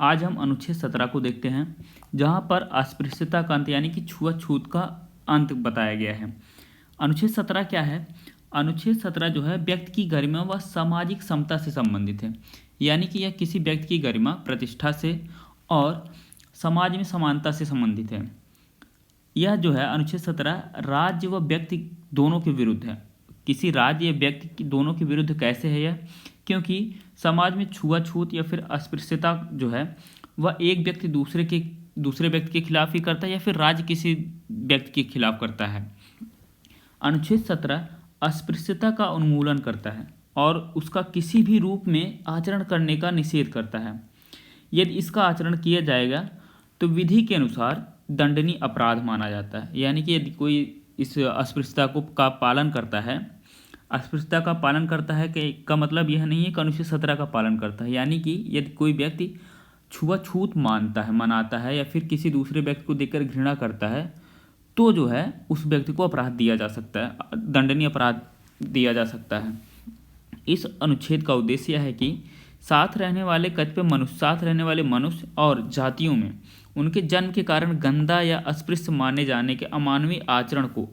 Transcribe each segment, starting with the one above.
आज हम अनुच्छेद 17 को देखते हैं, जहां पर अस्पृश्यता का अंत यानी कि छुआछूत का अंत बताया गया है। अनुच्छेद 17 क्या है? अनुच्छेद 17 जो है व्यक्ति की गरिमा व सामाजिक समता से संबंधित है, यानी कि यह किसी व्यक्ति की गरिमा, प्रतिष्ठा से और समाज में समानता से संबंधित है। यह जो है अनुच्छेद 17 राज्य व व्यक्ति दोनों के विरुद्ध है। किसी राज्य या व्यक्ति की दोनों के विरुद्ध कैसे है यह? क्योंकि समाज में छुआछूत या फिर अस्पृश्यता जो है वह एक व्यक्ति दूसरे व्यक्ति के खिलाफ ही करता है या फिर राज्य किसी व्यक्ति के खिलाफ करता है। अनुच्छेद 17 अस्पृश्यता का उन्मूलन करता है और उसका किसी भी रूप में आचरण करने का निषेध करता है। यदि इसका आचरण किया जाएगा तो विधि के अनुसार दंडनीय अपराध माना जाता है। यानी कि यदि कोई इस अस्पृश्यता का पालन करता है, अस्पृश्यता का पालन करता है कि का मतलब यह नहीं है कि अनुच्छेद 17 का पालन करता है। यानी कि यदि कोई व्यक्ति छुआछूत मनाता है या फिर किसी दूसरे व्यक्ति को देखकर घृणा करता है, तो जो है उस व्यक्ति को अपराध दिया जा सकता है, दंडनीय अपराध दिया जा सकता है। इस अनुच्छेद का उद्देश्य यह है कि साथ रहने वाले मनुष्य और जातियों में उनके जन्म के कारण गंदा या अस्पृश्य माने जाने के अमानवीय आचरण को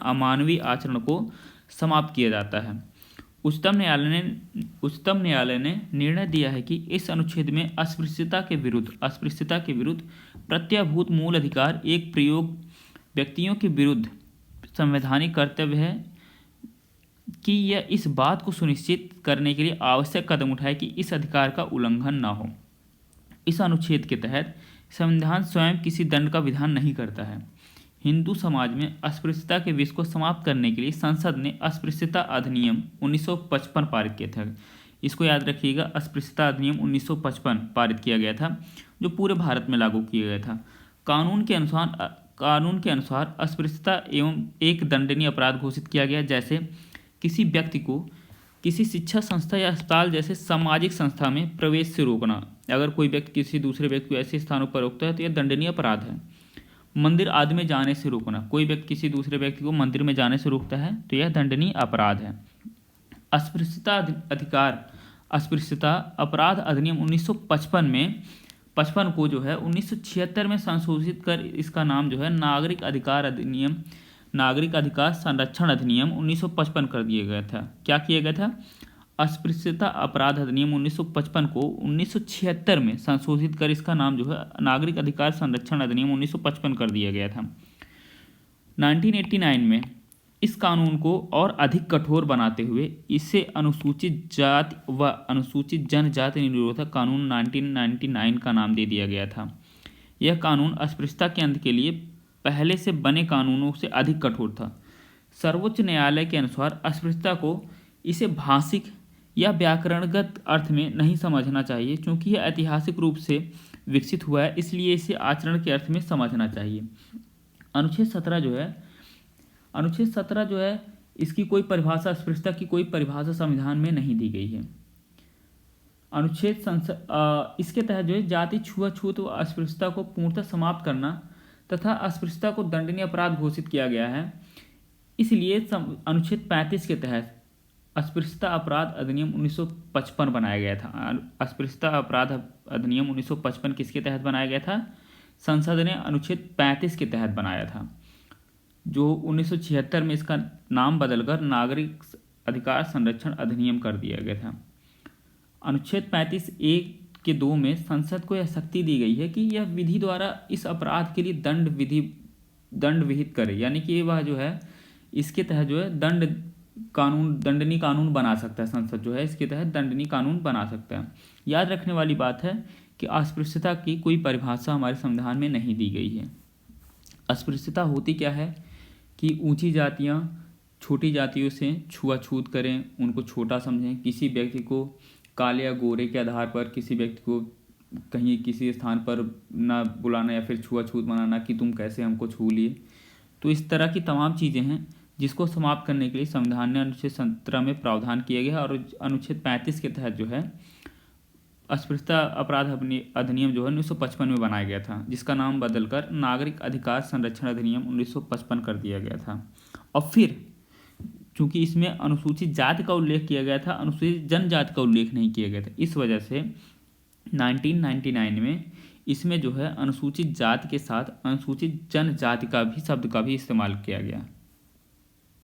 अमानवीय आचरण को समाप्त किया जाता है। उच्चतम न्यायालय ने निर्णय दिया है कि इस अनुच्छेद में अस्पृश्यता के विरुद्ध प्रत्याभूत मूल अधिकार एक प्रयोग व्यक्तियों के विरुद्ध संवैधानिक कर्तव्य है कि यह इस बात को सुनिश्चित करने के लिए आवश्यक कदम उठाए कि इस अधिकार का उल्लंघन न हो। इस अनुच्छेद के तहत संविधान स्वयं किसी दंड का विधान नहीं करता है। हिंदू समाज में अस्पृश्यता के विष को समाप्त करने के लिए संसद ने अस्पृश्यता अधिनियम 1955 पारित किया था। इसको याद रखिएगा, अस्पृश्यता अधिनियम 1955 पारित किया गया था, जो पूरे भारत में लागू किया गया था। कानून के अनुसार अस्पृश्यता एवं एक दंडनीय अपराध घोषित किया गया, जैसे किसी व्यक्ति को किसी शिक्षा संस्था या अस्पताल जैसे सामाजिक संस्था में प्रवेश से रोकना। अगर कोई व्यक्ति किसी दूसरे व्यक्ति को ऐसे स्थानों पर रोकता है तो यह दंडनीय अपराध है। मंदिर आदि में जाने से रोकना, कोई व्यक्ति किसी दूसरे व्यक्ति को मंदिर में जाने से रोकता है तो यह दंडनीय अपराध है। अस्पृश्यता अपराध अधिनियम 1955 को जो है 1976 में संशोधित कर इसका नाम जो है नागरिक अधिकार संरक्षण अधिनियम 1955 कर दिया गया था। क्या किया गया था? अस्पृश्यता अपराध अधिनियम 1955 को 1976 में संशोधित कर इसका नाम जो है नागरिक अधिकार संरक्षण अधिनियम 1955 कर दिया गया था। 1989 में इस कानून को और अधिक कठोर बनाते हुए इसे अनुसूचित जाति व अनुसूचित जनजाति निरोधक कानून 1999 का नाम दे दिया गया था। यह कानून अस्पृश्यता के अंत के लिए पहले से बने कानूनों से अधिक कठोर था। सर्वोच्च न्यायालय के अनुसार अस्पृश्यता को इसे भाषिक या व्याकरणगत अर्थ में नहीं समझना चाहिए, क्योंकि यह ऐतिहासिक रूप से विकसित हुआ है, इसलिए इसे आचरण के अर्थ में समझना चाहिए। अनुच्छेद 17 जो है इसकी कोई परिभाषा, अस्पृश्यता की कोई परिभाषा संविधान में नहीं दी गई है। इसके तहत जो है जाति छुआछूत व अस्पृश्यता को पूर्णतः समाप्त करना तथा अस्पृश्यता को दंडनीय अपराध घोषित किया गया है। इसलिए अनुच्छेद 35 के तहत अस्पृश्यता अपराध अधिनियम 1955 बनाया गया था। अस्पृश्यता अपराध अधिनियम 1955 किसके तहत बनाया गया था? संसद ने अनुच्छेद 35 के तहत बनाया था, जो 1976 में इसका नाम बदलकर नागरिक अधिकार संरक्षण अधिनियम कर दिया गया था। अनुच्छेद 35(1) के 2 में संसद को यह शक्ति दी गई है कि यह विधि द्वारा इस अपराध के लिए दंड विहित करे, यानी कि वह जो है इसके तहत जो है दंडनीय कानून बना सकता है। संसद जो है इसके तहत दंडनीय कानून बना सकता है। याद रखने वाली बात है कि अस्पृश्यता की कोई परिभाषा हमारे संविधान में नहीं दी गई है। अस्पृश्यता होती क्या है कि ऊंची जातियां छोटी जातियों से छुआछूत करें, उनको छोटा समझें, किसी व्यक्ति को काले या गोरे के आधार पर किसी व्यक्ति को कहीं किसी स्थान पर ना बुलाना या फिर छुआछूत मनाना कि तुम कैसे हमको छू लिए। तो इस तरह की तमाम चीज़ें हैं जिसको समाप्त करने के लिए संविधान ने अनुच्छेद 17 में प्रावधान किया गया और अनुच्छेद 35 के तहत जो है अस्पृश्यता अपराध अधिनियम जो है 1955 में बनाया गया था, जिसका नाम बदलकर नागरिक अधिकार संरक्षण अधिनियम 1955 कर दिया गया था। और फिर चूंकि इसमें अनुसूचित जाति का उल्लेख किया गया था, अनुसूचित जनजाति का उल्लेख नहीं किया गया था, इस वजह से 1999 में इसमें जो है अनुसूचित जाति के साथ अनुसूचित जनजाति का भी शब्द का भी इस्तेमाल किया गया।